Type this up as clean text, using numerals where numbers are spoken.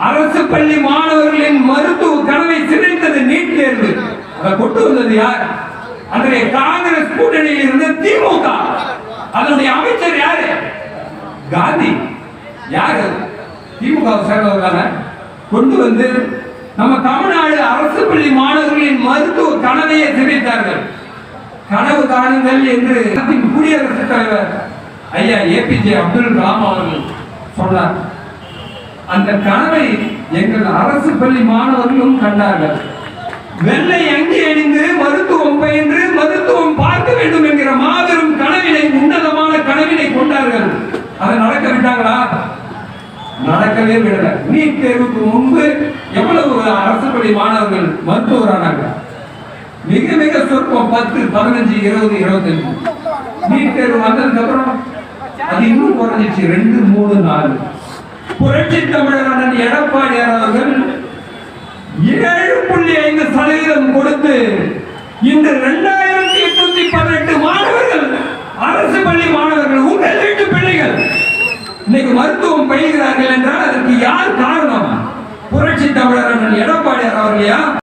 அரசு பள்ளி மாணவர்களின் மருத்துவ கனவை சிதைத்தது நீட் தேர்வு. அதை கொண்டு வந்தது யார்? அன்றைய காங்கிரஸ் கூட்டணியில் இருந்த திமுக. அதனுடைய அமைச்சர் யாரு? காந்தி. யாரு? திமுக சேர்ந்தவர்களான கொண்டு வந்து நம்ம தமிழ்நாடு அரசு பள்ளி மாணவர்களின் மருத்துவ கனவையை சிதைத்தார்கள். கனவு காணுங்கள் என்று குடியரசுத் தலைவர் ஐயா ஏபிஜே அப்துல் கலாம் அவர்கள் சொன்னார். அந்த கனவை எங்கள் அரசு பள்ளி மாணவர்களும் கண்டார்கள். வெள்ளை அங்கி அணிந்து மருத்துவம் பயின்று மருத்துவம் பார்க்க வேண்டும் என்கிற மாபெரும் கனவினை, உன்னதமான கனவினை கொண்டார்கள். அதை நடக்க விட்டாங்களா? நடக்கவே விடல. நீட் தேர்வுக்கு முன்பு எவ்வளவு அரசு பள்ளி மாணவர்கள் மருத்துவரானாங்க? மிக மிக சொற்பம், 10, 15, 20, 25. நீட் தேர்வு வந்ததுக்கு அப்புறம் அது இன்னும் குறைஞ்சிச்சு, 2, 3, 4. புரட்சி தமிழர் அண்ணன் எடப்பாடியார் அவர்கள் 7.5% கொடுத்து இன்று 2818 மாணவர்கள், அரசு பள்ளி மாணவர்கள், உங்கள் வீட்டு பிள்ளைகள் இன்னைக்கு மருத்துவம் பயில்கிறார்கள் என்றால் அதற்கு யார் காரணம்? புரட்சி தமிழர் அண்ணன் எடப்பாடியார் அவர்களையா?